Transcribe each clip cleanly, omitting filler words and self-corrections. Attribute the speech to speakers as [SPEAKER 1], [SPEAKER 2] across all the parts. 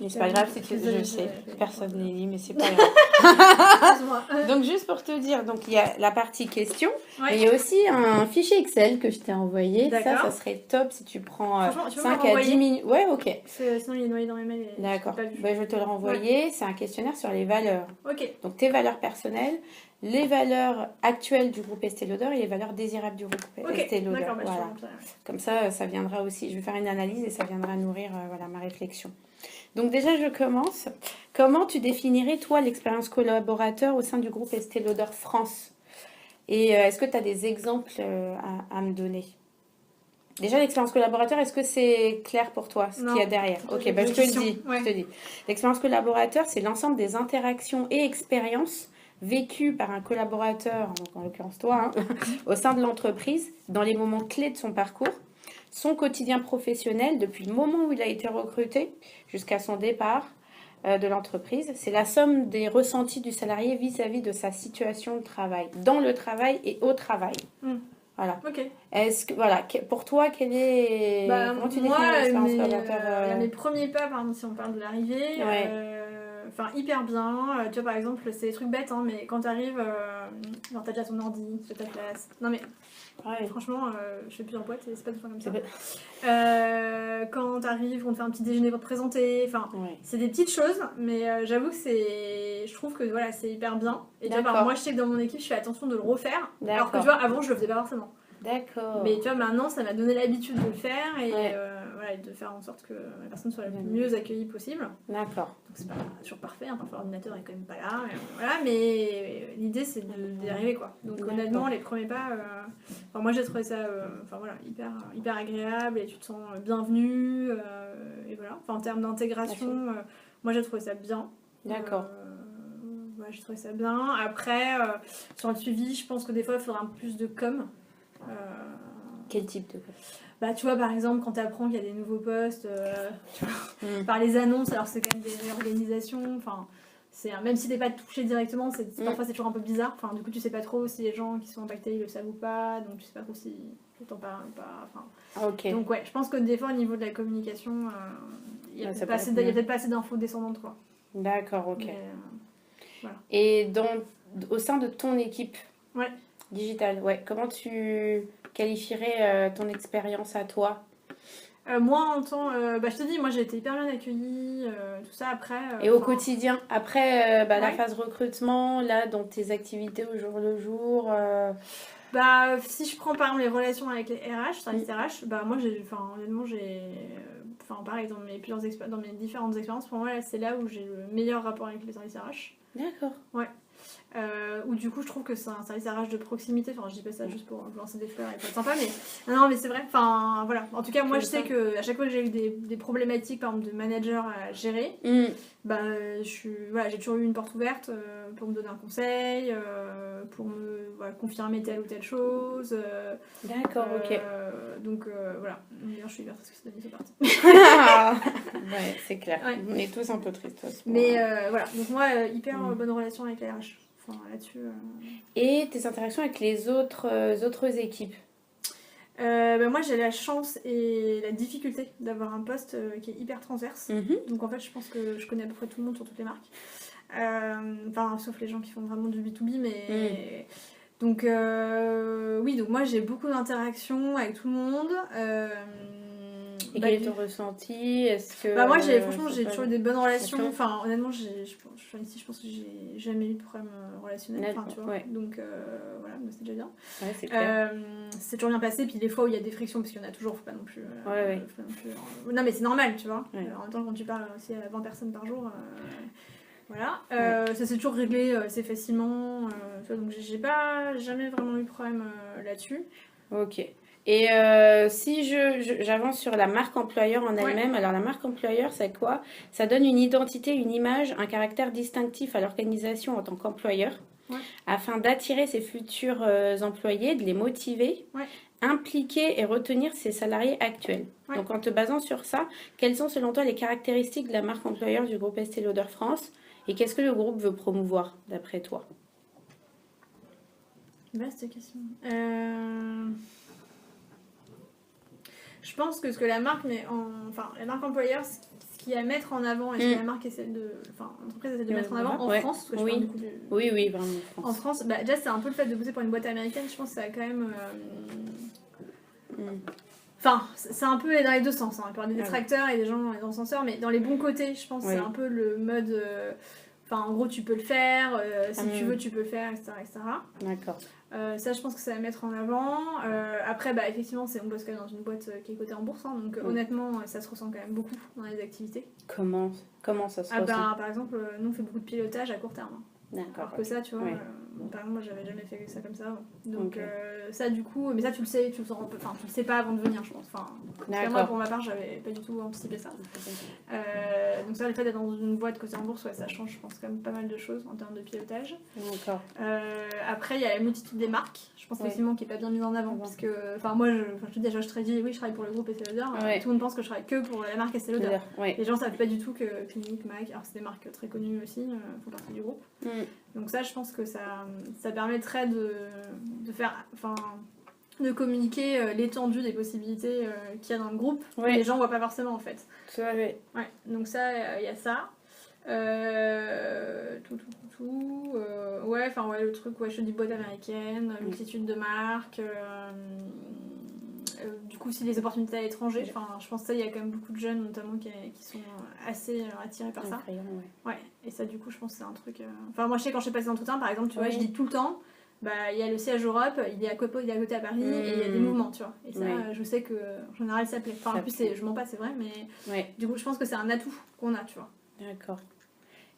[SPEAKER 1] Mais c'est pas grave si tu je sais. Personne n'est lit, mais c'est pas grave. Donc, juste pour te dire, donc il y a la partie questions.
[SPEAKER 2] Ouais.
[SPEAKER 1] Et il y a aussi un fichier Excel que je t'ai envoyé.
[SPEAKER 2] D'accord.
[SPEAKER 1] Ça serait top si tu prends
[SPEAKER 2] Franchement, tu peux
[SPEAKER 1] 5
[SPEAKER 2] me
[SPEAKER 1] à 10
[SPEAKER 2] renvoyer
[SPEAKER 1] minutes. Ouais, ok.
[SPEAKER 2] Parce que sinon, il est noyé dans mes mails. Et
[SPEAKER 1] D'accord.
[SPEAKER 2] je l'ai pas vu.
[SPEAKER 1] Ben, je vais te le renvoyer. C'est un questionnaire sur les valeurs.
[SPEAKER 2] Ok.
[SPEAKER 1] Donc, tes valeurs personnelles, les valeurs actuelles du groupe Estée Lauder et les valeurs désirables du groupe Estée Lauder.
[SPEAKER 2] D'accord, bah,
[SPEAKER 1] Voilà.
[SPEAKER 2] je te remplis, ouais.
[SPEAKER 1] Comme ça viendra aussi. Je vais faire une analyse et ça viendra nourrir voilà, ma réflexion. Donc, déjà, je commence. Comment tu définirais, toi, l'expérience collaborateur au sein du groupe Estée Lauder France? Et est-ce que tu as des exemples à me donner? Déjà, l'expérience collaborateur, est-ce que c'est clair pour toi ce qu'il y a derrière? Ok, bah, je te le dis.
[SPEAKER 2] Ouais.
[SPEAKER 1] Je te dis. L'expérience collaborateur, c'est l'ensemble des interactions et expériences vécues par un collaborateur, donc en l'occurrence toi, hein, au sein de l'entreprise, dans les moments clés de son parcours, son quotidien professionnel, depuis le moment où il a été recruté jusqu'à son départ de l'entreprise. C'est la somme des ressentis du salarié vis-à-vis de sa situation de travail, dans le travail et au travail. Voilà.
[SPEAKER 2] Ok.
[SPEAKER 1] Est-ce que, voilà, pour toi, quel est... comment tu définis l'expérience collaborateur
[SPEAKER 2] mes premiers pas, par exemple, si on parle de l'arrivée, enfin, hyper bien. Tu vois, par exemple, c'est des trucs bêtes, hein, mais quand t'arrives, genre t'as déjà ton ordi, tu fais ta place. Non, mais franchement, je fais plus en boîte et c'est pas tout le temps comme ça. Quand t'arrives, on te fait un petit déjeuner pour te présenter. Enfin, c'est des petites choses, mais j'avoue que je trouve que voilà, c'est hyper bien. Et tu vois, moi, je sais que dans mon équipe, je fais attention de le refaire. Alors que tu vois, avant, je le faisais pas forcément.
[SPEAKER 1] D'accord.
[SPEAKER 2] Mais tu vois, maintenant, ça m'a donné l'habitude de le faire et voilà, de faire en sorte que la personne soit la mieux accueillie possible.
[SPEAKER 1] D'accord.
[SPEAKER 2] Donc c'est pas toujours parfait, hein, parfois l'ordinateur est quand même pas là. Voilà, mais l'idée c'est d'y arriver quoi. Donc honnêtement, les premiers pas, enfin, moi j'ai trouvé ça enfin, voilà, hyper agréable et tu te sens bienvenue. Et voilà, enfin, en termes d'intégration, moi j'ai trouvé ça bien.
[SPEAKER 1] D'accord.
[SPEAKER 2] Ouais, j'ai trouvé ça bien. Après, sur le suivi, je pense que des fois il faudra un peu plus de com.
[SPEAKER 1] Quel type de com?
[SPEAKER 2] Bah, tu vois, par exemple, quand tu apprends qu'il y a des nouveaux postes, tu vois, par les annonces, alors c'est quand même des réorganisations, enfin, même si t'es pas touché directement, parfois c'est toujours un peu bizarre, enfin, du coup, tu sais pas trop si les gens qui sont impactés ils le savent ou pas, donc tu sais pas trop si t'en parles ou pas, enfin.
[SPEAKER 1] Ok.
[SPEAKER 2] Donc, ouais, je pense que des fois, au niveau de la communication, il y a peut-être pas assez d'infos descendantes, quoi.
[SPEAKER 1] D'accord, ok.
[SPEAKER 2] Mais, voilà.
[SPEAKER 1] Et au sein de ton équipe digitale, comment tu qualifierais ton expérience à toi?
[SPEAKER 2] Moi, en temps, je te dis, moi j'ai été hyper bien accueillie, tout ça après.
[SPEAKER 1] Et au quotidien, après la phase recrutement, là, dans tes activités au jour le jour
[SPEAKER 2] si je prends par exemple les relations avec les RH, services RH, moi honnêtement, pareil, dans mes différentes expériences, pour moi, c'est là où j'ai le meilleur rapport avec les services RH.
[SPEAKER 1] D'accord.
[SPEAKER 2] Ouais. Où du coup je trouve que c'est un service RH de proximité, enfin je dis pas ça juste pour lancer des fleurs et pour être sympa, mais non mais c'est vrai, enfin voilà, en tout cas moi je sais que à chaque fois que j'ai eu des problématiques par exemple de manager à gérer, j'ai toujours eu une porte ouverte pour me donner un conseil, pour me confirmer telle ou telle chose.
[SPEAKER 1] D'accord, ok.
[SPEAKER 2] Donc voilà, d'ailleurs je suis hyper triste que cette année soit partie.
[SPEAKER 1] Ouais, c'est clair, on est tous un peu tristes.
[SPEAKER 2] Mais voilà, donc moi hyper bonne relation avec les RH. Enfin, là-dessus,
[SPEAKER 1] Et tes interactions avec les autres équipes?
[SPEAKER 2] moi j'ai la chance et la difficulté d'avoir un poste qui est hyper transverse. Donc en fait je pense que je connais à peu près tout le monde sur toutes les marques. Enfin sauf les gens qui font vraiment du B2B, mais... Donc oui, donc moi j'ai beaucoup d'interactions avec tout le monde.
[SPEAKER 1] Et quel est ton ressenti? Est-ce que
[SPEAKER 2] moi franchement j'ai toujours eu des bonnes relations. Enfin honnêtement je pense que j'ai jamais eu de problème relationnel. Enfin, tu vois. Donc voilà, c'est déjà bien.
[SPEAKER 1] Ouais, c'est clair.
[SPEAKER 2] C'est toujours bien passé. Puis des fois où il y a des frictions, parce qu'il y en a toujours, faut pas non plus. Non mais c'est normal, tu vois. En même temps quand tu parles aussi à 20 personnes par jour. Voilà, ça s'est toujours réglé assez facilement, donc j'ai pas jamais vraiment eu de problème là-dessus.
[SPEAKER 1] Ok. Et si j'avance sur la marque employeur en elle-même, alors la marque employeur, c'est quoi? Ça donne une identité, une image, un caractère distinctif à l'organisation en tant qu'employeur, afin d'attirer ses futurs employés, de les motiver, impliquer et retenir ses salariés actuels. Donc en te basant sur ça, quelles sont selon toi les caractéristiques de la marque employeur du groupe Estée Lauder France? Et qu'est-ce que le groupe veut promouvoir, d'après toi?
[SPEAKER 2] Vaste question. Je pense que ce que la marque met la marque employeur, ce qui est à mettre en avant, et ce que la marque essaie de... Enfin, l'entreprise essaie de mettre en avant en France, parce que je parle du coup
[SPEAKER 1] oui, vraiment
[SPEAKER 2] en France. En France, bah, déjà, c'est un peu le fait de bosser pour une boîte américaine, je pense que ça a quand même... Enfin, c'est un peu dans les deux sens. Hein. Il peut y avoir des détracteurs et des gens dans le censeur, mais dans les bons côtés, je pense que c'est un peu le mode... Enfin, en gros, tu peux le faire, si tu veux, tu peux le faire, etc. etc.
[SPEAKER 1] D'accord.
[SPEAKER 2] Ça, je pense que ça va mettre en avant. Après, bah, effectivement, on bosse quand même dans une boîte qui est cotée en bourse, hein, donc honnêtement, ça se ressent quand même beaucoup dans les activités.
[SPEAKER 1] Comment ça se ressent
[SPEAKER 2] Par exemple, nous, on fait beaucoup de pilotage à court terme. Hein.
[SPEAKER 1] D'accord.
[SPEAKER 2] Alors que ça, tu vois, par exemple, moi, j'avais jamais fait ça comme ça. Donc, ça, du coup, mais ça, tu le sais, tu le sais pas avant de venir, je pense. Enfin, moi, pour ma part, j'avais pas du tout anticipé ça. Donc, ça, le fait d'être dans une boîte cotée en bourse, ça change, je pense, quand même pas mal de choses en termes de pilotage.
[SPEAKER 1] D'accord.
[SPEAKER 2] Après, il y a la multitude des marques, je pense effectivement, qui est pas bien mise en avant. Parce que, enfin, moi, je te dis, je te dis, je travaille pour le groupe Estée Lauder. Tout le monde pense que je travaille que pour la marque Estée Lauder. Les gens savent pas du tout que Clinique, MAC, alors c'est des marques très connues aussi, font partie du groupe. Donc ça, je pense que ça permettrait de faire, enfin, de communiquer l'étendue des possibilités qu'il y a dans le groupe, que les gens voient pas forcément en fait.
[SPEAKER 1] Tout à fait.
[SPEAKER 2] Ouais, donc ça, il y a ça. Le truc, je te dis boîte américaine, multitude de marques. Du coup, aussi les opportunités à l'étranger. Enfin, je pense que ça, il y a quand même beaucoup de jeunes notamment qui sont assez attirés par ça. Ouais. Et ça, du coup, je pense que c'est un truc. Enfin, moi, je sais quand je fais passer d'entretien, par exemple, tu vois, je dis tout le temps. Bah, il y a le siège Europe, il est à côté à Paris et il y a des mouvements, tu vois. Et ça, je sais que en général, ça plaît. Enfin, en plus, je mens pas, c'est vrai, mais du coup, je pense que c'est un atout qu'on a, tu vois.
[SPEAKER 1] D'accord.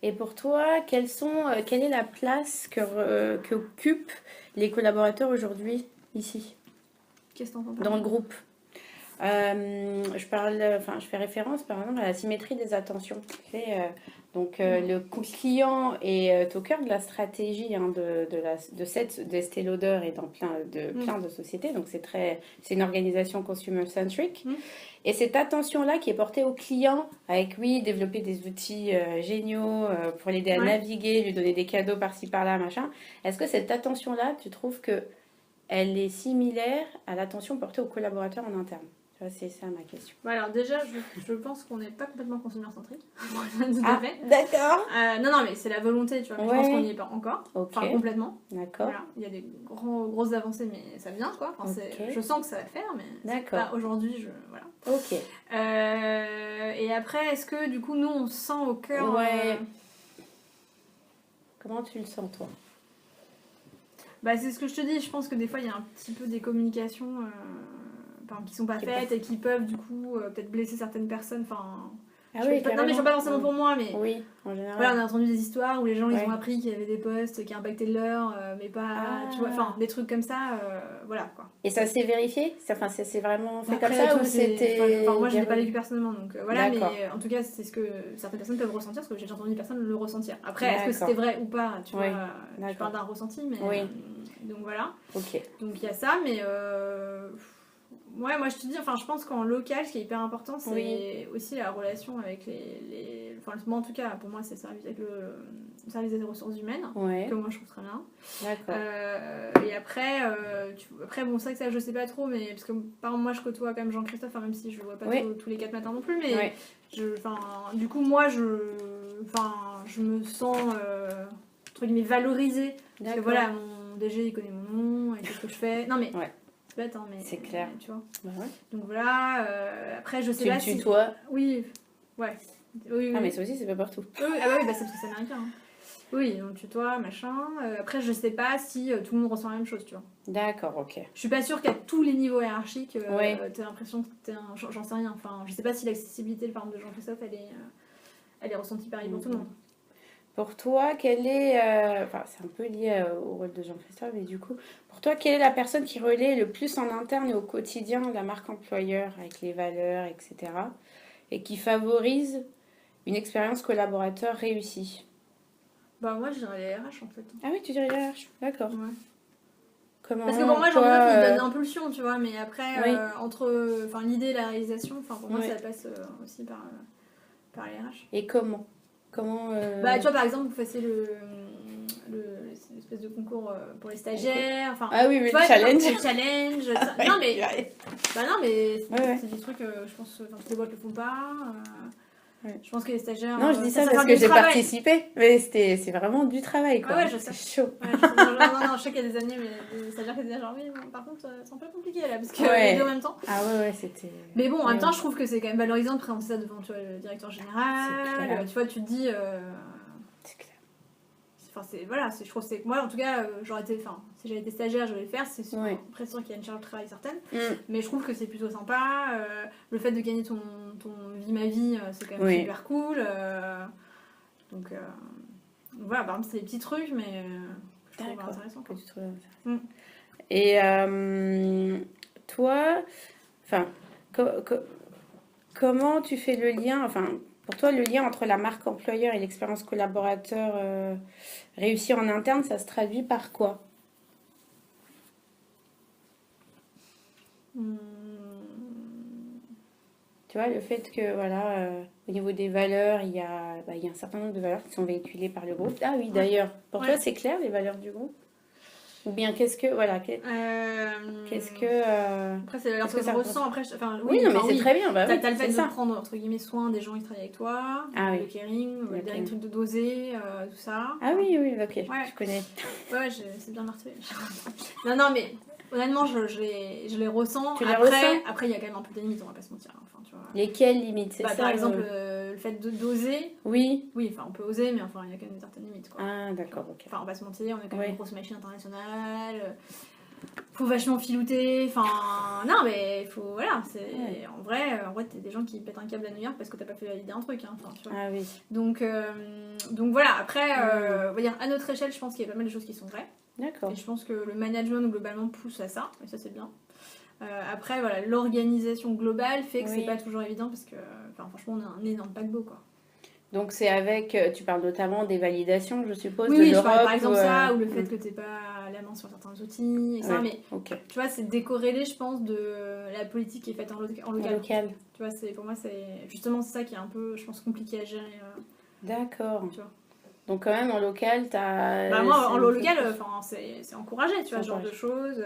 [SPEAKER 1] Et pour toi, quelle est la place qu'occupent les collaborateurs aujourd'hui ici?
[SPEAKER 2] Qu'est-ce que t'entends par
[SPEAKER 1] dans le groupe? Je fais référence par exemple à la symétrie des attentions. Le client est au cœur de la stratégie d'Estée Lauder et dans plein de sociétés. Donc c'est une organisation consumer-centric. Et cette attention-là qui est portée au client avec, développer des outils géniaux pour l'aider à naviguer, lui donner des cadeaux par-ci par-là, machin. Est-ce que cette attention-là, tu trouves que elle est similaire à l'attention portée aux collaborateurs en interne? C'est ça ma question.
[SPEAKER 2] Alors déjà, je pense qu'on n'est pas complètement consumer-centrique.
[SPEAKER 1] D'accord.
[SPEAKER 2] Non, mais c'est la volonté, tu vois. Mais je pense qu'on n'y est pas encore. Enfin, complètement.
[SPEAKER 1] D'accord.
[SPEAKER 2] Voilà. Il y a des grosses avancées, mais ça vient, quoi. Enfin, je sens que ça va le faire, mais aujourd'hui, voilà.
[SPEAKER 1] Ok.
[SPEAKER 2] Et après, est-ce que, du coup, nous, on se sent au cœur...
[SPEAKER 1] Comment tu le sens, toi?
[SPEAKER 2] Bah, c'est ce que je te dis. Je pense que des fois, il y a un petit peu des communications... qui sont pas faites et qui peuvent du coup peut-être blesser certaines personnes. Enfin, non mais je ne pas forcément pour moi, mais
[SPEAKER 1] en général.
[SPEAKER 2] Voilà, on a entendu des histoires où les gens ils ont appris qu'il y avait des postes qui impactaient le leur, mais pas, tu vois, enfin des trucs comme ça, voilà quoi.
[SPEAKER 1] Et ça s'est vérifié? Enfin, c'est vraiment fait comme ça ou c'était...
[SPEAKER 2] Moi je l'ai pas vécu personnellement, donc voilà, mais en tout cas c'est ce que certaines personnes peuvent ressentir, parce que j'ai déjà entendu des personnes le ressentir. Après, est-ce que c'était vrai ou pas, tu vois, je parle d'un ressenti, mais donc voilà. Donc il y a ça, mais moi je te dis, enfin je pense qu'en local, ce qui est hyper important, c'est aussi la relation avec les... Enfin moi en tout cas, pour moi c'est avec le service des ressources humaines, que moi je trouve très bien. D'accord. Et après, bon c'est vrai que ça je sais pas trop, mais parce que par exemple moi je côtoie quand même Jean-Christophe, même si je le vois pas tous les 4 matins non plus, mais du coup moi je me sens entre guillemets valorisée, parce que voilà, mon DG il connaît mon nom et tout ce que je fais. Non mais... C'est bête, hein, mais
[SPEAKER 1] c'est clair.
[SPEAKER 2] Tu vois. Donc voilà, après je sais pas si...
[SPEAKER 1] Tu tutoies?
[SPEAKER 2] Oui.
[SPEAKER 1] Mais ça aussi c'est pas partout.
[SPEAKER 2] C'est parce que c'est américain. Hein. Oui, on tutoie, machin. Après je sais pas si tout le monde ressent la même chose, tu vois.
[SPEAKER 1] D'accord, ok.
[SPEAKER 2] Je suis pas sûre qu'à tous les niveaux hiérarchiques, t'as l'impression que t'es un... J'en sais rien. Enfin, je sais pas si l'accessibilité, par exemple, de Jean-Christophe, elle est ressentie pareil pour tout le monde.
[SPEAKER 1] Pour toi, quelle est... c'est un peu lié au rôle de Jean-Christophe, mais du coup, pour toi, quelle est la personne qui relaie le plus en interne et au quotidien la marque employeur, avec les valeurs, etc., et qui favorise une expérience collaborateur réussie?
[SPEAKER 2] Bah moi, je dirais les RH, en fait.
[SPEAKER 1] Ah oui, tu dirais les RH, d'accord.
[SPEAKER 2] Ouais.
[SPEAKER 1] Comment,
[SPEAKER 2] parce que pour moi, Jean-Christophe, il donne l'impulsion, tu vois, mais après, entre l'idée et la réalisation, pour moi, ça passe aussi par les RH.
[SPEAKER 1] Et comment
[SPEAKER 2] Bah, tu vois, par exemple, vous fassiez l'espèce de concours pour les stagiaires.
[SPEAKER 1] Ah oui, mais le challenge.
[SPEAKER 2] Le challenge. Non, mais c'est des trucs, je pense, toutes les boîtes le font pas.
[SPEAKER 1] Ouais.
[SPEAKER 2] Je pense que les stagiaires...
[SPEAKER 1] Non, je dis ça parce que j'ai participé, mais c'est vraiment du travail, quoi.
[SPEAKER 2] Ouais, je sais.
[SPEAKER 1] C'est chaud.
[SPEAKER 2] Ouais, non, je sais qu'il y a des années, mais les stagiaires qui disaient genre, oui, bon, par contre, c'est un peu compliqué, là, parce que les deux en même temps.
[SPEAKER 1] Ah ouais, c'était...
[SPEAKER 2] Mais bon, en même temps, je trouve que c'est quand même valorisant de présenter ça devant, tu vois, le directeur général. Tu vois, tu te dis...
[SPEAKER 1] C'est clair.
[SPEAKER 2] Enfin, je trouve que c'est... Moi, en tout cas, si j'avais été stagiaire, je vais le faire. C'est après sûr qu'il y a une charge de travail certaine. Mais je trouve que c'est plutôt sympa. Le fait de gagner ton vie ma vie, c'est quand même super cool. Donc voilà, par exemple, c'est des petits trucs, mais je trouve intéressant.
[SPEAKER 1] Que tu trouves intéressant. Et toi, enfin, comment tu fais le lien, enfin, pour toi, le lien entre la marque employeur et l'expérience collaborateur réussie en interne, ça se traduit par quoi? Tu vois, le fait que, voilà, au niveau des valeurs, il y a un certain nombre de valeurs qui sont véhiculées par le groupe. Ah oui, d'ailleurs, pour toi, c'est clair, les valeurs du groupe? Ou bien qu'est-ce que... Voilà, qu'est-ce que...
[SPEAKER 2] Après, c'est la valeur que ça ressent. Après,
[SPEAKER 1] oui, non, mais c'est très bien. Bah,
[SPEAKER 2] t'as le fait de prendre, entre guillemets, soin des gens qui travaillent avec toi. Le caring, le dernier truc de doser, tout ça.
[SPEAKER 1] Ah oui, ok, je connais.
[SPEAKER 2] Ouais, c'est bien martelé. Non, mais... Honnêtement, je les ressens.
[SPEAKER 1] Tu les ressens ?
[SPEAKER 2] Après, il y a quand même un peu des limites, on va pas se mentir. Enfin, tu vois.
[SPEAKER 1] Lesquelles limites, c'est ça
[SPEAKER 2] par exemple, le fait d'oser.
[SPEAKER 1] Oui.
[SPEAKER 2] Oui, enfin, on peut oser, mais enfin, il y a quand même certaines limites, quoi.
[SPEAKER 1] Ah, d'accord, ok.
[SPEAKER 2] Enfin, on va pas se mentir, on est quand même une grosse machine internationale. Faut vachement filouter. Enfin, non, mais faut... Voilà, c'est... En vrai, t'as des gens qui pètent un câble à New York parce que t'as pas fait valider un truc, hein. Enfin, tu vois.
[SPEAKER 1] Ah oui.
[SPEAKER 2] Donc voilà, après, on va dire, à notre échelle, je pense qu'il y a pas mal de choses qui sont vraies.
[SPEAKER 1] D'accord.
[SPEAKER 2] Et je pense que le management globalement pousse à ça, et ça c'est bien. Après, voilà, l'organisation globale fait que c'est pas toujours évident parce que, franchement, on a un énorme paquebot, quoi.
[SPEAKER 1] Donc c'est avec, tu parles notamment des validations, je suppose,
[SPEAKER 2] de
[SPEAKER 1] l'Europe.
[SPEAKER 2] Oui, je parle par exemple ça, ou le fait que t'aies pas la main sur certains outils, et ça, mais tu vois, c'est décorrélé, je pense, de la politique qui est faite en local. Tu vois, pour moi, c'est justement ça qui est un peu, je pense, compliqué à gérer.
[SPEAKER 1] D'accord.
[SPEAKER 2] Tu vois.
[SPEAKER 1] Donc quand même en local, t'as...
[SPEAKER 2] moi, en local, c'est encouragé, tu vois, ce genre de choses.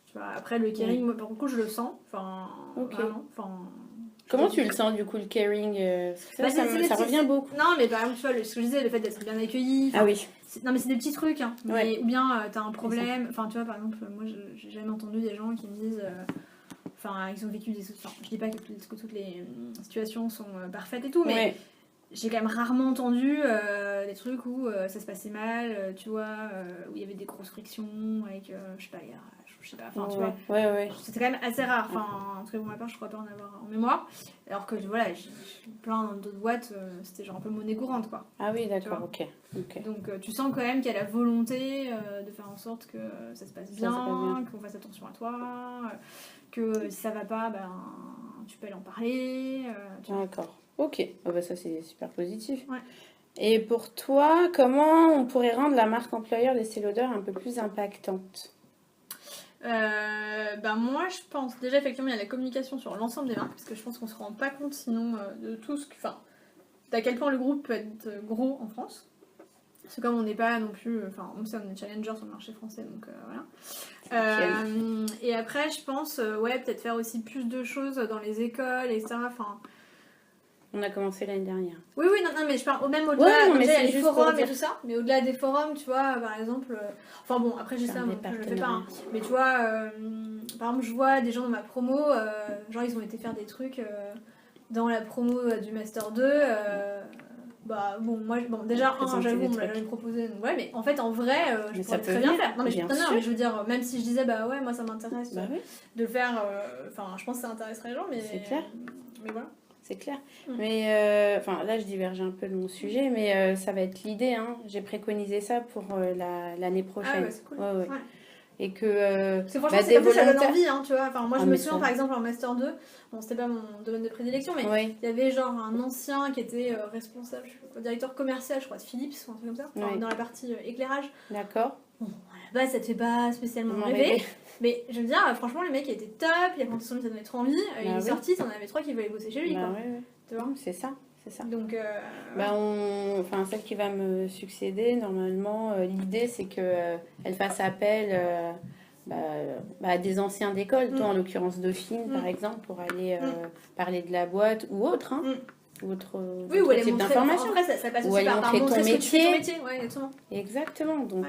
[SPEAKER 2] Tu vois, après, le caring, moi, par contre, je le sens. Vraiment.
[SPEAKER 1] Comment tu le sens, du coup, le caring ça revient beaucoup.
[SPEAKER 2] Non, mais par exemple, tu vois, ce que je disais, le fait d'être bien accueilli.
[SPEAKER 1] Ah oui.
[SPEAKER 2] Non, mais c'est des petits trucs. Hein. Ou bien, t'as un problème. Enfin, tu vois, par exemple, moi, j'ai jamais entendu des gens qui me disent... ils ont vécu des... je dis pas que toutes les situations sont parfaites et tout, mais... J'ai quand même rarement entendu des trucs où ça se passait mal, tu vois, où il y avait des grosses frictions avec, je sais pas, tu vois. C'était quand même assez rare, en tout cas pour ma part, je crois pas en avoir en mémoire. Alors que, voilà, j'ai plein d'autres boîtes, c'était genre un peu monnaie courante, quoi.
[SPEAKER 1] Ah oui, d'accord, ok.
[SPEAKER 2] Donc tu sens quand même qu'il y a la volonté de faire en sorte que ça se passe bien, qu'on fasse attention à toi, que si ça va pas, tu peux aller en parler.
[SPEAKER 1] D'accord. Ok, ça c'est super positif.
[SPEAKER 2] Ouais.
[SPEAKER 1] Et pour toi, comment on pourrait rendre la marque employeur d'Estée Lauder un peu plus impactante ?
[SPEAKER 2] Moi je pense déjà effectivement il y a la communication sur l'ensemble des marques parce que je pense qu'on se rend pas compte sinon de tout ce que... d'à quel point le groupe peut être gros en France. Parce que comme on n'est pas non plus... on sait on est challenger sur le marché français donc voilà. Et après je pense peut-être faire aussi plus de choses dans les écoles etc.
[SPEAKER 1] On a commencé l'année dernière.
[SPEAKER 2] Oui, non, mais je parle même au-delà, il y a les forums et tout ça, mais au-delà des forums, tu vois, par exemple... après, j'ai ça, je le fais pas, hein. Mais tu vois, par exemple, je vois des gens dans ma promo, genre, ils ont été faire des trucs dans la promo du Master 2, déjà, j'avoue, on me l'a jamais proposé, donc ouais, mais en fait, en vrai, je pourrais très bien faire. Non, mais je veux dire, même si je disais, moi, ça m'intéresse de le faire, je pense que ça intéresserait les gens, mais...
[SPEAKER 1] C'est clair.
[SPEAKER 2] Mais voilà.
[SPEAKER 1] C'est clair. Mais là, je diverge un peu de mon sujet, mais ça va être l'idée. Hein. J'ai préconisé ça pour l'année prochaine.
[SPEAKER 2] Ah ouais, c'est cool. Ouais.
[SPEAKER 1] Et que...
[SPEAKER 2] C'est franchement, ça donne envie, hein, tu vois. Moi, je me souviens, par exemple, en Master 2, bon, c'était pas mon domaine de prédilection, mais il y avait genre un ancien qui était responsable, directeur commercial, je crois, de Philips, ou un truc comme ça, dans la partie éclairage.
[SPEAKER 1] D'accord.
[SPEAKER 2] Bon, à la base, ça te fait pas spécialement rêver. Mais je veux dire, franchement, le mec était top, il a présenté son livre, ça donnait trop envie. Il est sorti, t'en avais 3 qui voulaient bosser chez lui, quoi. Tu vois,
[SPEAKER 1] c'est ça.
[SPEAKER 2] Donc,
[SPEAKER 1] celle qui va me succéder, normalement, l'idée c'est qu'elle fasse appel à des anciens d'école, toi en l'occurrence Dauphine par exemple, pour aller parler de la boîte ou autre. Hein. ou autre
[SPEAKER 2] ou aller
[SPEAKER 1] type
[SPEAKER 2] montrer,
[SPEAKER 1] d'information.
[SPEAKER 2] Après, ça passe
[SPEAKER 1] ou
[SPEAKER 2] aussi
[SPEAKER 1] aller
[SPEAKER 2] par
[SPEAKER 1] montrer
[SPEAKER 2] montrer
[SPEAKER 1] ton
[SPEAKER 2] ce que tu fais,
[SPEAKER 1] métier.
[SPEAKER 2] ton métier. Ouais, exactement.
[SPEAKER 1] Exactement, donc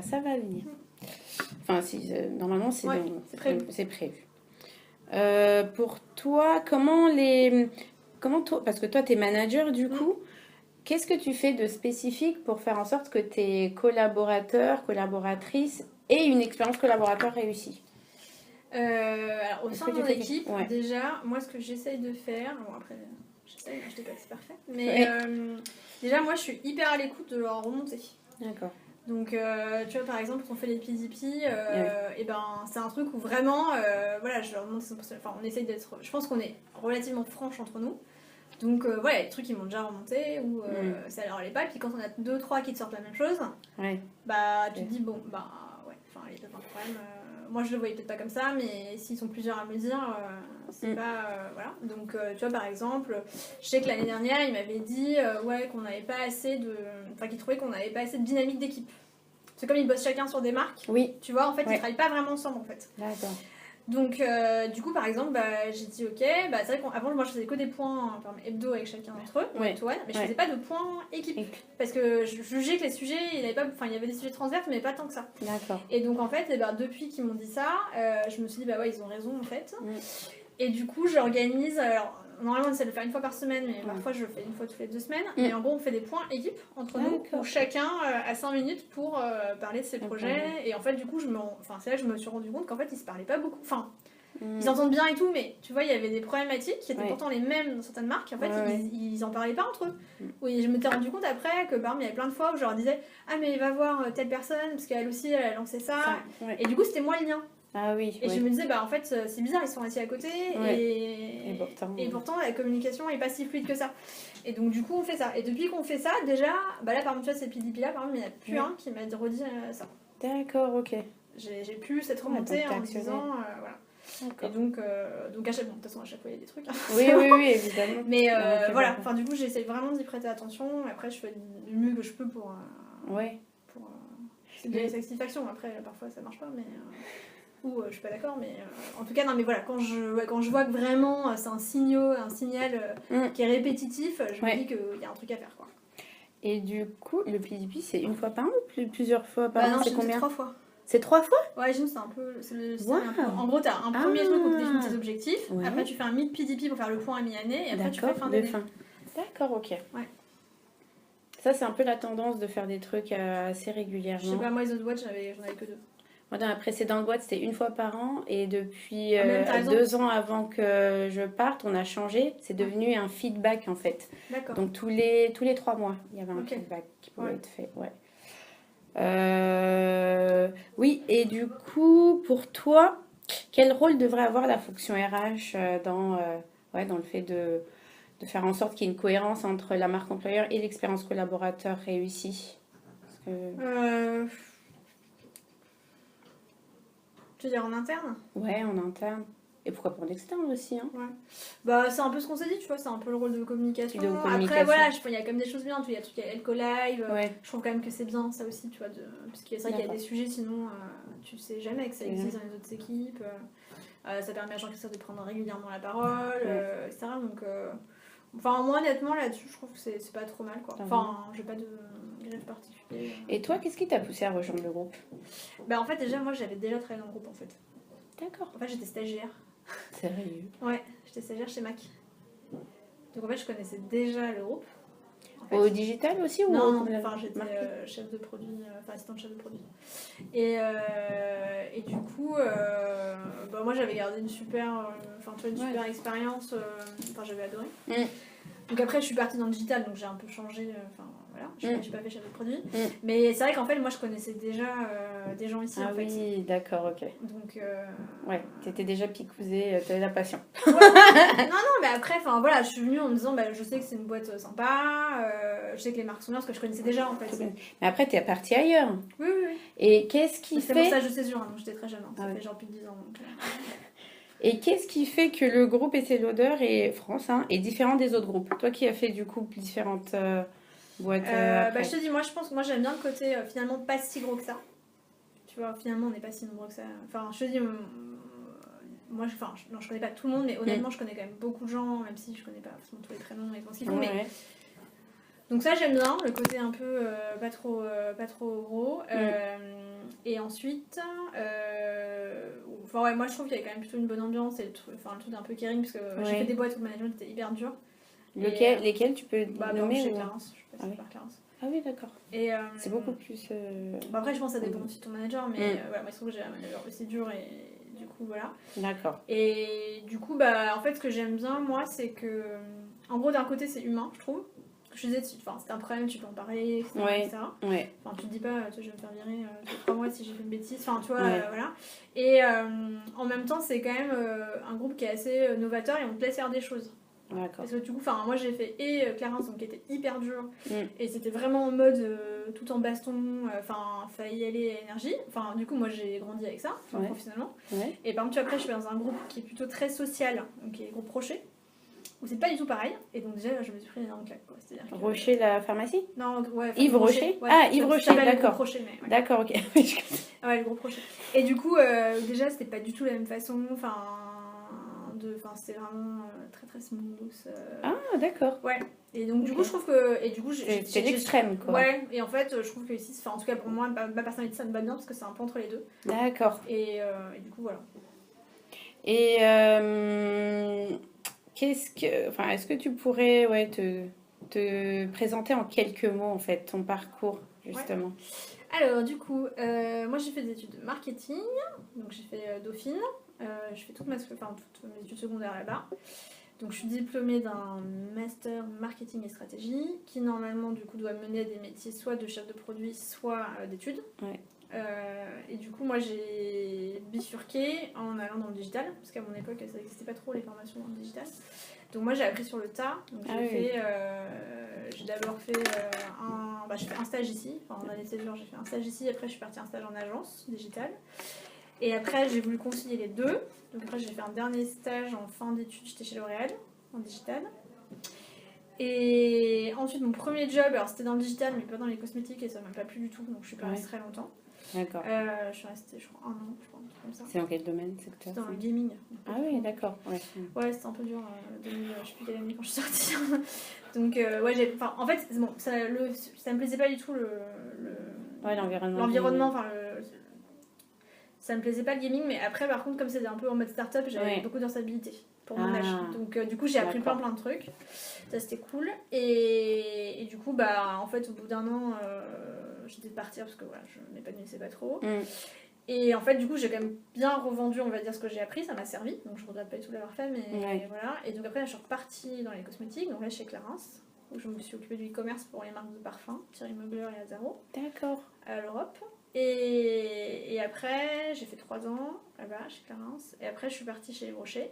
[SPEAKER 1] ça va venir. Enfin, normalement, c'est
[SPEAKER 2] c'est
[SPEAKER 1] prévu. Pour toi, parce que toi, tu es manager du coup, qu'est-ce que tu fais de spécifique pour faire en sorte que tes collaborateurs, collaboratrices aient une expérience collaborateur réussie?
[SPEAKER 2] Alors, au sein de mon équipe, déjà, moi, ce que j'essaye de faire, bon, après, j'essaye, je dis pas que c'est parfait, mais déjà, moi, je suis hyper à l'écoute de leur remontée.
[SPEAKER 1] D'accord.
[SPEAKER 2] Donc, tu vois, par exemple, quand on fait les PDP, et ben, c'est un truc où vraiment, voilà, je leur demande, enfin, on essaye d'être, je pense qu'on est relativement franche entre nous. Donc, voilà, il y a des trucs qui m'ont déjà remonté, ou ça leur allait pas, et puis quand on a 2-3 qui te sortent la même chose, bah, tu te dis, bon, bah, ouais, enfin, il y a peut-être un problème. Moi, je le voyais peut-être pas comme ça, mais s'ils sont plusieurs à me le dire, c'est pas... voilà. Donc, tu vois, par exemple, je sais que l'année dernière, il m'avait dit qu'on n'avait pas assez de... Enfin, qu'il trouvait qu'on n'avait pas assez de dynamique d'équipe. C'est comme ils bossent chacun sur des marques.
[SPEAKER 1] Oui.
[SPEAKER 2] Tu vois, en fait, ils travaillent pas vraiment ensemble, en fait.
[SPEAKER 1] D'accord.
[SPEAKER 2] Donc, du coup, par exemple, j'ai dit ok, c'est vrai qu'avant, moi je faisais que des points hebdo avec chacun d'entre eux, mais je faisais pas de points équipe. Parce que je jugeais que les sujets, il y avait des sujets transverses, mais pas tant que ça.
[SPEAKER 1] D'accord.
[SPEAKER 2] Et donc, en fait, depuis qu'ils m'ont dit ça, je me suis dit, ils ont raison en fait. Et du coup, j'organise. Alors, normalement, on essaie de le faire une fois par semaine, mais parfois je le fais une fois toutes les 2 semaines. Mais en gros, on fait des points équipe entre nous, où chacun a 5 minutes pour parler de ses projets. Et en fait, du coup, c'est là que je me suis rendu compte qu'en fait, ils se parlaient pas beaucoup. Enfin, ils entendent bien et tout, mais tu vois, il y avait des problématiques qui étaient pourtant les mêmes dans certaines marques. En fait, ils en parlaient pas entre eux. Oui, je m'étais rendu compte après que, il y avait plein de fois où je leur disais, ah, mais va voir telle personne, parce qu'elle aussi, elle a lancé ça. Et du coup, c'était moi le lien.
[SPEAKER 1] Ah oui.
[SPEAKER 2] Et je me disais, en fait, c'est bizarre, ils sont assis à côté et pourtant la communication est pas si fluide que ça. Et donc, du coup, on fait ça. Et depuis qu'on fait ça, déjà, là, par exemple, tu vois, ces PDP là, par exemple, il n'y en a plus un qui m'a redit ça.
[SPEAKER 1] D'accord, ok.
[SPEAKER 2] J'ai plus cette remontée en me disant, voilà. Et donc à chaque fois, de toute façon, à chaque fois, il y a des trucs. Hein.
[SPEAKER 1] Oui, évidemment.
[SPEAKER 2] Mais voilà, enfin, du coup, j'essaie vraiment d'y prêter attention. Après, je fais du mieux que je peux pour. C'est de la satisfaction. Après, parfois, ça marche pas, mais. Ou je suis pas d'accord, mais en tout cas, non, mais voilà, quand je vois que vraiment c'est un signal qui est répétitif, je me dis qu'il y a un truc à faire, quoi.
[SPEAKER 1] Et du coup, le PDP, c'est une fois par an ou plusieurs fois par an?
[SPEAKER 2] Non, c'est combien? 3 fois.
[SPEAKER 1] C'est 3 fois?
[SPEAKER 2] Ouais, c'est un peu. En gros, t'as un premier truc où tu définis tes objectifs, après tu fais un mid-PDP pour faire le point à mi-année, et après tu fais fin d'année.
[SPEAKER 1] D'accord, ok.
[SPEAKER 2] Ouais.
[SPEAKER 1] Ça, c'est un peu la tendance de faire des trucs assez régulièrement.
[SPEAKER 2] Je sais pas, moi, les autres boîtes, j'en avais que 2.
[SPEAKER 1] Moi, dans la précédente boîte, c'était une fois par an. Et depuis 2 ans avant que je parte, on a changé. C'est devenu un feedback, en fait.
[SPEAKER 2] D'accord.
[SPEAKER 1] Donc, tous les 3 mois, il y avait un feedback qui pouvait être fait. Ouais. Oui, et du coup, pour toi, quel rôle devrait avoir la fonction RH dans le fait de faire en sorte qu'il y ait une cohérence entre la marque employeur et l'expérience collaborateur réussie?
[SPEAKER 2] Tu veux dire en interne?
[SPEAKER 1] Ouais, en interne. Et pourquoi pas en externe aussi, hein?
[SPEAKER 2] Ouais. C'est un peu ce qu'on s'est dit, tu vois, c'est un peu le rôle de communication. Après, voilà, il y a quand même des choses bien, tu vois, il y a le truc à Elco Live. Je trouve quand même que c'est bien, ça aussi, tu vois, parce que c'est vrai qu'il y a des sujets, sinon, tu sais jamais que ça existe dans les autres équipes. Ça permet à Jean-Christophe de prendre régulièrement la parole, etc. Donc, moi, honnêtement, là-dessus, je trouve que c'est pas trop mal, quoi. Enfin, j'ai pas de grève particulière.
[SPEAKER 1] Et toi, qu'est-ce qui t'a poussé à rejoindre le groupe?
[SPEAKER 2] En fait, déjà, moi, j'avais déjà travaillé dans le groupe, en fait.
[SPEAKER 1] D'accord.
[SPEAKER 2] En fait, j'étais stagiaire.
[SPEAKER 1] Sérieux?
[SPEAKER 2] Ouais, j'étais stagiaire chez Mac. Donc en fait, je connaissais déjà le groupe. En fait.
[SPEAKER 1] Au digital aussi ou
[SPEAKER 2] Non, enfin j'étais chef de produit, assistante chef de produit. Et du coup, moi j'avais gardé une super expérience. J'avais adoré. Donc après, je suis partie dans le digital, donc j'ai un peu changé. Je n'ai pas fait chef de produit. Mais c'est vrai qu'en fait, moi, je connaissais déjà des gens ici.
[SPEAKER 1] Ah oui, d'accord, ok.
[SPEAKER 2] Donc,
[SPEAKER 1] ouais, t'étais déjà picousée, t'avais la passion.
[SPEAKER 2] Non, mais après, je suis venue en me disant, je sais que c'est une boîte sympa, je sais que les marques sont bien, parce que je connaissais déjà, en fait.
[SPEAKER 1] Mais après, t'es partie ailleurs.
[SPEAKER 2] Oui.
[SPEAKER 1] Et qu'est-ce qui fait...
[SPEAKER 2] C'est pour ça que je césure, donc j'étais très jeune, ça fait genre plus de 10 ans. Donc,
[SPEAKER 1] Et qu'est-ce qui fait que le groupe Essai l'Odeur et France est différent des autres groupes? Toi qui as fait du coup différentes boîtes.
[SPEAKER 2] Je te dis, moi je pense que moi j'aime bien le côté finalement pas si gros que ça. Tu vois, finalement on n'est pas si nombreux que ça. Enfin, je te dis, moi, je connais pas tout le monde, mais honnêtement, je connais quand même beaucoup de gens, même si je connais pas forcément tous les prénoms et ce qu'ils font. Mais... Donc ça, j'aime bien, le côté un peu pas trop gros. Et ensuite, moi, je trouve qu'il y avait quand même plutôt une bonne ambiance, et le truc un peu caring, parce que j'ai fait des boîtes où le management était hyper dur.
[SPEAKER 1] Lesquels tu peux nommer
[SPEAKER 2] chez Clarence, je passe par Clarence.
[SPEAKER 1] Ah oui, d'accord. C'est beaucoup plus...
[SPEAKER 2] après, je pense que ça dépend aussi de ton manager, mais voilà, moi, je trouve que j'ai un manager aussi dur, et du coup, voilà.
[SPEAKER 1] D'accord.
[SPEAKER 2] Et du coup, en fait, ce que j'aime bien, moi, c'est que... En gros, d'un côté, c'est humain, je trouve. Je disais, c'est un problème, tu peux en parler, etc. Enfin, tu te dis pas, je vais me faire virer 3 mois si j'ai fait une bêtise. Enfin, tu vois, voilà. Et en même temps, c'est quand même un groupe qui est assez novateur et on te laisse faire des choses.
[SPEAKER 1] D'accord.
[SPEAKER 2] Parce que du coup, moi j'ai fait Clarence, donc qui était hyper dur. Et c'était vraiment en mode tout en baston, fallait y aller énergie. Enfin, du coup, moi j'ai grandi avec ça, professionnellement. Et par exemple, après, je suis dans un groupe qui est plutôt très social, donc qui est le groupe Rocher. Où c'est pas du tout pareil, et donc déjà je me suis pris énorme claque, quoi. Que...
[SPEAKER 1] Rocher, la pharmacie?
[SPEAKER 2] Non,
[SPEAKER 1] Yves Rocher. Yves Rocher, d'accord. D'accord, ok.
[SPEAKER 2] Ouais, le groupe Rocher. Et du coup, déjà c'était pas du tout la même façon, c'était vraiment très très smooth.
[SPEAKER 1] Ah, d'accord.
[SPEAKER 2] Ouais. Et donc du coup, je trouve que...
[SPEAKER 1] c'est l'extrême, quoi.
[SPEAKER 2] Ouais, et en fait, je trouve que ici, en tout cas pour moi, ma personnalité, ça me va bien, parce que c'est un peu entre les deux.
[SPEAKER 1] D'accord.
[SPEAKER 2] Et du coup, voilà.
[SPEAKER 1] Et... est-ce que tu pourrais te présenter en quelques mots en fait ton parcours justement?
[SPEAKER 2] Alors du coup, moi j'ai fait des études de marketing, donc j'ai fait Dauphine, j'ai fait toutes mes études secondaires là-bas. Donc je suis diplômée d'un master marketing et stratégie qui normalement du coup doit mener à des métiers soit de chef de produit, soit d'études. Et du coup, moi j'ai bifurqué en allant dans le digital, parce qu'à mon époque ça n'existait pas trop les formations dans le digital. Donc moi j'ai appris sur le tas. Donc j'ai d'abord fait j'ai fait un stage ici, en année de césure j'ai fait un stage ici, après je suis partie un stage en agence digitale. Et après j'ai voulu concilier les deux. Donc après j'ai fait un dernier stage en fin d'études, j'étais chez L'Oréal en digital. Et ensuite mon premier job, alors c'était dans le digital mais pas dans les cosmétiques et ça m'a pas plu du tout, donc je suis pas restée très longtemps.
[SPEAKER 1] D'accord.
[SPEAKER 2] Je suis restée, je crois, 1 an, je crois, un truc comme ça.
[SPEAKER 1] C'est dans quel domaine, secteur?
[SPEAKER 2] Dans le gaming.
[SPEAKER 1] Ah oui, d'accord.
[SPEAKER 2] Ouais, c'était un peu dur, je sais plus quelle année quand je suis sortie. Donc, en fait, bon, ça me plaisait pas du tout l'environnement. Ça me plaisait pas le gaming, mais après, par contre, comme c'était un peu en mode start-up, j'avais beaucoup d'instabilité pour mon âge. Donc, du coup, j'ai appris plein de trucs. Ça, c'était cool. Et du coup, en fait, au bout d'1 an, j'ai décidé de partir parce que je m'épanouissais pas trop. Et en fait, du coup, j'ai quand même bien revendu, on va dire, ce que j'ai appris. Ça m'a servi. Donc, je regrette pas du tout l'avoir fait, mais voilà. Et donc, après, je suis repartie dans les cosmétiques. Donc, là, chez Clarins, où je me suis occupée du e-commerce pour les marques de parfums, Thierry Mugler et Azzaro.
[SPEAKER 1] D'accord.
[SPEAKER 2] À l'Europe. Et après, j'ai fait 3 ans là-bas, chez Clarins. Et après, je suis partie chez Yves Rocher.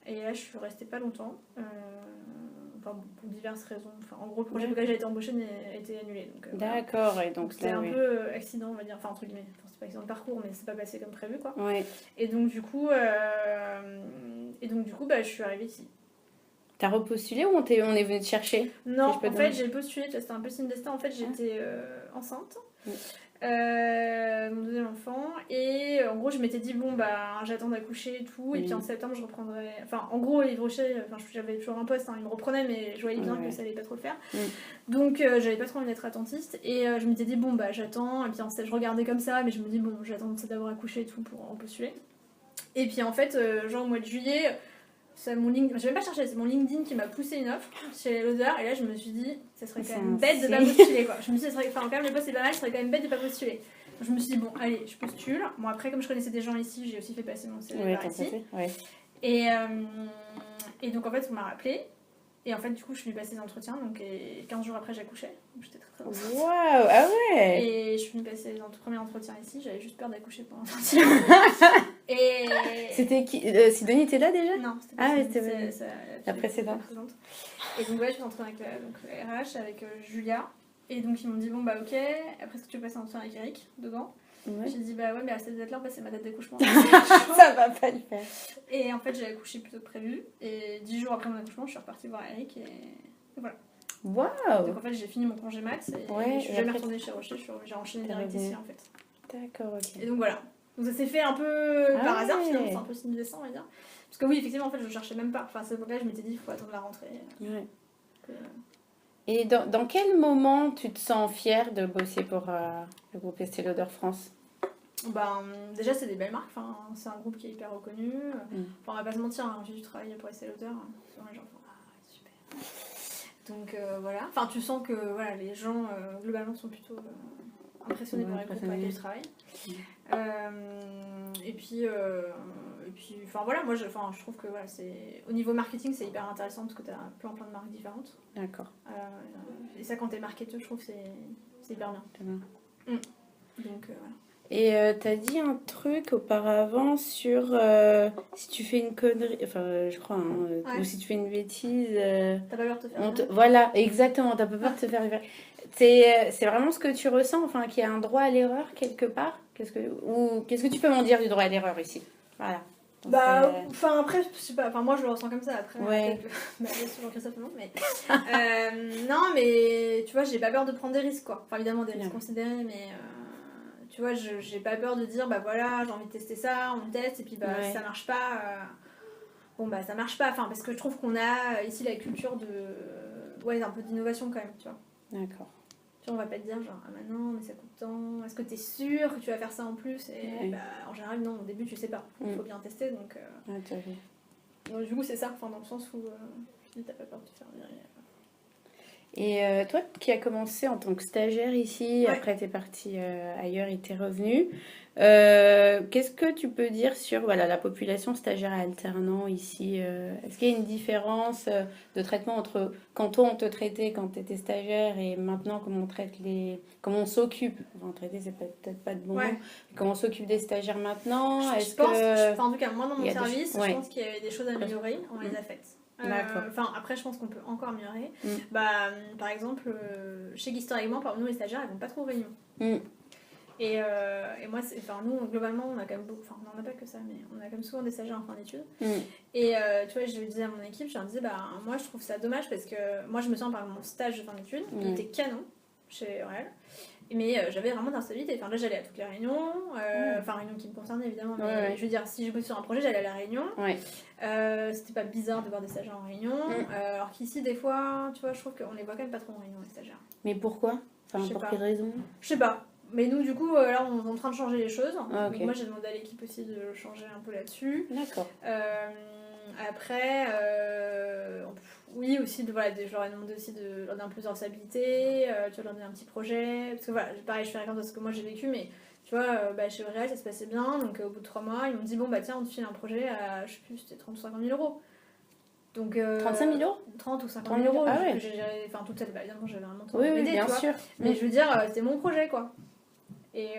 [SPEAKER 2] Et là, je suis restée pas longtemps. Pour diverses raisons. En gros, le projet pour lequel j'ai été embauchée a été annulé.
[SPEAKER 1] D'accord. Et donc
[SPEAKER 2] c'était un peu accident, on va dire. Enfin, entre guillemets. C'est pas accident de parcours, mais c'est pas passé comme prévu, quoi. Et donc, du coup, je suis arrivée ici.
[SPEAKER 1] T'as repostulé ou on est venu te chercher?
[SPEAKER 2] Non, en fait, j'ai postulé. C'était un peu signe destin. En fait, j'étais enceinte. Mon deuxième enfant, et en gros je m'étais dit j'attends d'accoucher et tout, et puis en septembre je reprendrai, en gros Yves Rocher, j'avais toujours un poste, il me reprenait, mais je voyais bien que ça allait pas trop le faire, donc j'avais pas trop envie d'être attentiste, et je m'étais dit j'attends, et puis je regardais comme ça, mais je me dis j'attends d'avoir accouché et tout pour en postuler, et puis en fait au mois de juillet, je vais même pas chercher, c'est mon LinkedIn qui m'a poussé une offre chez l'odeur, et là je me suis dit ça serait quand même bête de pas postuler, quoi. Je me suis dit quand même le poste est pas mal, ça serait quand même bête de pas postuler. Donc, je me suis dit allez, je postule. Bon, après comme je connaissais des gens ici, j'ai aussi fait passer mon CV par ici. Et donc en fait on m'a rappelé, et en fait du coup je suis venue passer des entretiens, donc 15 jours après j'accouchais, donc j'étais très enceinte.
[SPEAKER 1] Waouh, ah ouais.
[SPEAKER 2] Et je suis venue passer les premiers entretiens ici, j'avais juste peur d'accoucher pendant l'entretien. Et
[SPEAKER 1] c'était qui? Sidonie était là déjà?
[SPEAKER 2] Non, c'était pas
[SPEAKER 1] c'était la précédente.
[SPEAKER 2] Et donc je suis rentrée avec la RH, avec Julia, et donc ils m'ont dit ok, après est-ce que tu veux passer un entretien avec Eric dedans? J'ai dit mais à cette date là c'est ma date d'accouchement.
[SPEAKER 1] Ça va pas le faire.
[SPEAKER 2] Et en fait j'ai accouché plus tôt que prévu, et 10 jours après mon accouchement je suis repartie voir Eric, et voilà.
[SPEAKER 1] Waouh.
[SPEAKER 2] Donc en fait j'ai fini mon congé mat, et je suis jamais retournée chez Rocher, j'ai enchaîné direct ici en fait.
[SPEAKER 1] D'accord, ok.
[SPEAKER 2] Et donc voilà. Donc ça s'est fait un peu par hasard, finalement, c'est un peu signe de sang, on va dire. Parce que oui, effectivement, en fait, je cherchais même pas. Enfin, à cette époque-là, je m'étais dit, il faut attendre la rentrée.
[SPEAKER 1] Ouais. Et dans quel moment tu te sens fière de bosser pour le groupe Estée Lauder France?
[SPEAKER 2] Déjà, c'est des belles marques. Enfin, c'est un groupe qui est hyper reconnu. Enfin, on va pas se mentir, hein, j'ai dû travailler pour Estée Lauder. Genre, super. Donc voilà. Enfin, tu sens que voilà, les gens, globalement, sont plutôt impressionnés par les groupes avec lesquels je travaille. Et puis, enfin voilà, moi je trouve que voilà, au niveau marketing, c'est hyper intéressant parce que tu as plein de marques différentes.
[SPEAKER 1] D'accord.
[SPEAKER 2] Et ça, quand tu es marketeur, je trouve que c'est hyper bien. Donc voilà.
[SPEAKER 1] Et t'as dit un truc auparavant sur si tu fais une connerie, enfin je crois, ou si tu fais une bêtise.
[SPEAKER 2] T'as pas peur de te faire virer.
[SPEAKER 1] Voilà, exactement, t'as pas peur de te faire virer. C'est vraiment ce que tu ressens, enfin qu'il y a un droit à l'erreur quelque part. Qu'est-ce que tu peux m'en dire du droit à l'erreur ici? Voilà. Donc,
[SPEAKER 2] enfin après, je sais pas, enfin moi je le ressens comme ça après.
[SPEAKER 1] Ouais.
[SPEAKER 2] Jean-Christophe non, mais non, mais tu vois, j'ai pas peur de prendre des risques quoi. Enfin évidemment des risques considérés, mais tu vois, j'ai pas peur de dire bah voilà, j'ai envie de tester ça, on le teste et puis si ça marche pas, ça marche pas. Enfin parce que je trouve qu'on a ici la culture un peu d'innovation quand même, tu vois.
[SPEAKER 1] D'accord.
[SPEAKER 2] On va pas te dire genre ah bah non mais ça coûte tant, est-ce que t'es sûr que tu vas faire ça en plus, et en général non, au début tu sais pas, il faut bien tester donc donc du coup c'est ça, enfin dans le sens où tu dis t'as pas peur de te faire virer.
[SPEAKER 1] Et toi qui as commencé en tant que stagiaire ici, après t'es partie ailleurs et t'es revenue, qu'est-ce que tu peux dire sur la population stagiaire et alternant ici? Est-ce qu'il y a une différence de traitement entre quand toi on te traitait quand tu étais stagiaire et maintenant comment on s'occupe, enfin traiter c'est peut-être pas de bon mot, comment on s'occupe des stagiaires maintenant?
[SPEAKER 2] Je pense, en tout cas moi dans mon service, je pense qu'il y avait des choses à améliorer, on les a faites. Après je pense qu'on peut encore améliorer. Par exemple chez Historiquement, nous les stagiaires ils vont pas trop aux réunions. Et moi, nous, globalement, on a quand même beaucoup. Enfin, on n'a pas que ça, mais on a quand même souvent des stagiaires en fin d'études. Et tu vois, je le disais à mon équipe, je leur disais, moi, je trouve ça dommage parce que moi, je me sens par mon stage de fin d'études, qui était canon chez L'Oréal. Mais j'avais vraiment d'instabilité. Enfin, là, j'allais à toutes les réunions, réunions qui me concernaient évidemment. Mais je veux dire, si je bosse sur un projet, j'allais à la réunion. C'était pas bizarre de voir des stagiaires en réunion. Alors qu'ici, des fois, tu vois, je trouve qu'on les voit quand même pas trop en réunion, les stagiaires.
[SPEAKER 1] Mais pourquoi? Enfin, pour quelle raison?
[SPEAKER 2] Je sais pas. Mais nous, du coup, là, on est en train de changer les choses. Donc, moi, j'ai demandé à l'équipe aussi de changer un peu là-dessus.
[SPEAKER 1] D'accord.
[SPEAKER 2] Après, oui, aussi, je leur ai demandé aussi de leur donner plus de responsabilité, tu vois, leur donner un petit projet. Parce que voilà, pareil, je fais référence à ce que moi j'ai vécu, mais tu vois, chez L'Oréal, ça se passait bien. Donc, au bout de 3 mois, ils m'ont dit, bon, tiens, on te file un projet à, je sais plus, c'était 30 ou 50 000 euros. Donc,
[SPEAKER 1] 35 000 euros
[SPEAKER 2] 30 ou 50 000 euros.
[SPEAKER 1] Ah ouais.
[SPEAKER 2] Que j'ai géré, enfin, toute cette, évidemment, j'avais un montant
[SPEAKER 1] oui, bien
[SPEAKER 2] tu vois.
[SPEAKER 1] sûr.
[SPEAKER 2] Mais je veux dire, c'était mon projet, quoi. Et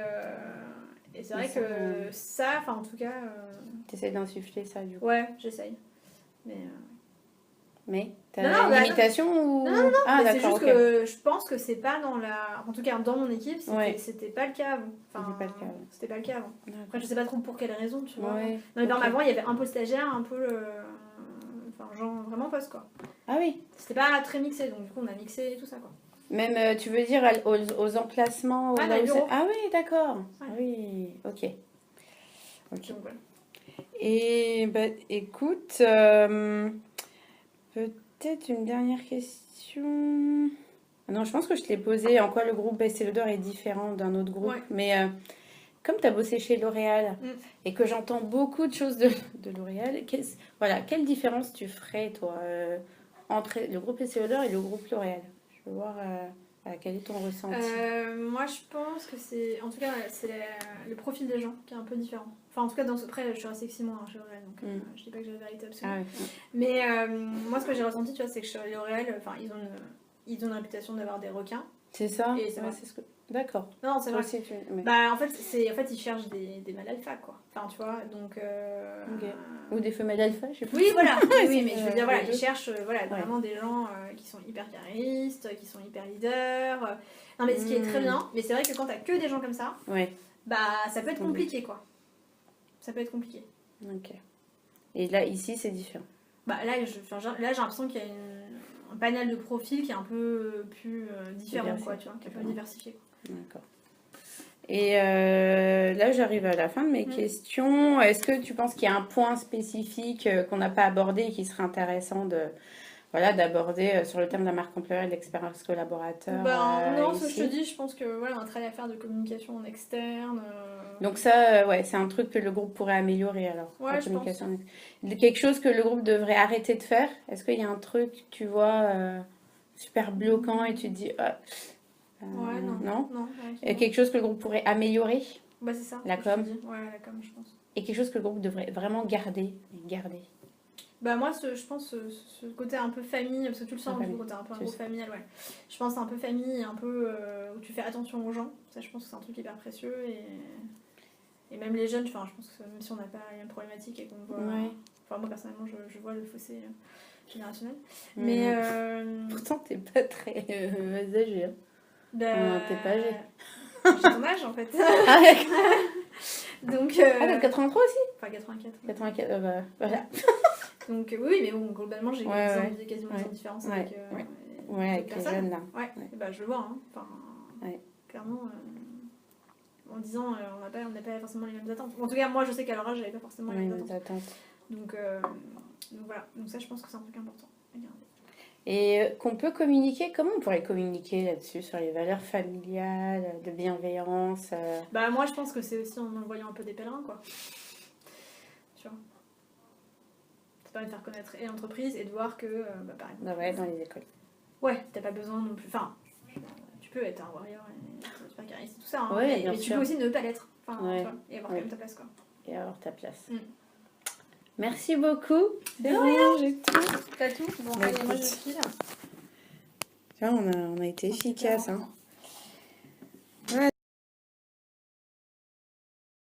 [SPEAKER 2] c'est vrai que ça, enfin en tout cas...
[SPEAKER 1] T'essayes d'insuffler ça du coup?
[SPEAKER 2] Ouais, j'essaye.
[SPEAKER 1] Mais t'as une limitation ou...
[SPEAKER 2] Non, c'est juste que je pense que c'est pas dans la... En tout cas, dans mon équipe, c'était pas le cas avant. Enfin, c'était pas le cas avant. Après, je sais pas trop pour quelle raison, tu vois. Non, mais dans avant, il y avait un peu stagiaire, un peu... Enfin, genre vraiment poste, quoi.
[SPEAKER 1] Ah oui.
[SPEAKER 2] C'était pas très mixé, donc du coup, on a mixé tout ça, quoi.
[SPEAKER 1] Même, tu veux dire, aux emplacements
[SPEAKER 2] dans les bureaux.
[SPEAKER 1] Ah oui, d'accord. Ouais. Ah oui, ok.
[SPEAKER 2] Donc, voilà.
[SPEAKER 1] Et écoute, peut-être une dernière question. Non, je pense que je te l'ai posée. En quoi le groupe Estée Lauder est différent d'un autre groupe. Mais comme tu as bossé chez L'Oréal et que j'entends beaucoup de choses de L'Oréal, quelle différence tu ferais, toi, entre le groupe Estée Lauder et le groupe L'Oréal? Je veux voir quel est ton ressenti.
[SPEAKER 2] Moi, je pense que c'est... En tout cas, c'est le profil des gens qui est un peu différent. Enfin, en tout cas, après, je suis restée 6 mois chez L'Oréal, donc je dis pas que j'ai la vérité absolue. Mais moi, ce que j'ai ressenti, tu vois, c'est que chez L'Oréal, ils ont une réputation d'avoir des requins.
[SPEAKER 1] C'est ça.
[SPEAKER 2] Et c'est vrai.
[SPEAKER 1] C'est ce que... D'accord.
[SPEAKER 2] Non, c'est vrai.
[SPEAKER 1] Aussi,
[SPEAKER 2] en fait, ils cherchent des mâles alpha, quoi. Enfin, tu vois, donc...
[SPEAKER 1] Ou des femelles alpha, je sais pas.
[SPEAKER 2] Oui, voilà. Oui, mais je veux dire, voilà, ils cherchent vraiment des gens qui sont hyper carriéristes, qui sont hyper leaders. Non, mais ce qui est très bien, mais c'est vrai que quand t'as que des gens comme ça, ça peut être compliqué, quoi. Ça peut être compliqué.
[SPEAKER 1] Ok. Et là, ici, c'est différent.
[SPEAKER 2] Là, j'ai l'impression qu'il y a un panel de profils qui est un peu plus différent, quoi, tu vois, qui est un peu diversifié, quoi.
[SPEAKER 1] D'accord. Et là, j'arrive à la fin de mes questions. Est-ce que tu penses qu'il y a un point spécifique qu'on n'a pas abordé et qui serait intéressant d'aborder sur le thème de la marque employeur et de l'expérience collaborateur
[SPEAKER 2] non, ce que
[SPEAKER 1] ici.
[SPEAKER 2] je te dis, je pense que voilà, on a un travail à faire de communication en externe.
[SPEAKER 1] Donc ça, c'est un truc que le groupe pourrait améliorer alors.
[SPEAKER 2] Ouais,
[SPEAKER 1] la communication. Quelque chose que le groupe devrait arrêter de faire. Est-ce qu'il y a un truc, tu vois, super bloquant et tu te dis,
[SPEAKER 2] ouais, non.
[SPEAKER 1] Et quelque chose que le groupe pourrait améliorer.
[SPEAKER 2] Bah c'est ça.
[SPEAKER 1] La com.
[SPEAKER 2] Ouais, la com, je pense.
[SPEAKER 1] Et quelque chose que le groupe devrait vraiment garder.
[SPEAKER 2] Bah moi, je pense ce côté un peu famille, parce que tu le sens, du côté un peu un groupe familial, ouais. Je pense un peu famille, un peu où tu fais attention aux gens. Ça, je pense que c'est un truc hyper précieux. Et même les jeunes, enfin, je pense que même si on n'a pas les mêmes problématiques et qu'on voit... Enfin, moi, personnellement, je vois le fossé générationnel. Mais...
[SPEAKER 1] Pourtant, t'es pas très âgée. Hein. T'es pas âgée.
[SPEAKER 2] J'ai ton âge, en fait.
[SPEAKER 1] Ah, d'accord.
[SPEAKER 2] Donc...
[SPEAKER 1] t'as 83 aussi?
[SPEAKER 2] Enfin, 84.
[SPEAKER 1] 84, voilà.
[SPEAKER 2] Donc oui, mais bon, globalement, j'ai quasiment sans différence avec
[SPEAKER 1] les jeunes, là.
[SPEAKER 2] Ouais. Et bah, je le vois, hein. Enfin, clairement, en disant, on n'a pas forcément les mêmes attentes. En tout cas, moi, je sais qu'à leur âge, j'avais pas forcément les mêmes attentes. Donc voilà. Donc ça, je pense que c'est un truc important à garder. Et
[SPEAKER 1] qu'on peut communiquer, comment on pourrait communiquer là-dessus, sur les valeurs familiales, de bienveillance
[SPEAKER 2] Bah moi, je pense que c'est aussi en envoyant un peu des pèlerins, quoi. Tu vois. Ça permet de faire connaître et l'entreprise et de voir que, par exemple...
[SPEAKER 1] dans les écoles.
[SPEAKER 2] Ouais, t'as pas besoin non plus... Enfin, tu peux être un warrior et super cariste et tout ça, hein, mais tu peux aussi ne pas l'être. Enfin, tu vois, et avoir quand même ta place, quoi.
[SPEAKER 1] Et avoir ta place. Merci beaucoup.
[SPEAKER 2] C'est rien, j'ai tout. T'as tout? Bon, allez, moi je file.
[SPEAKER 1] On a été efficace, hein.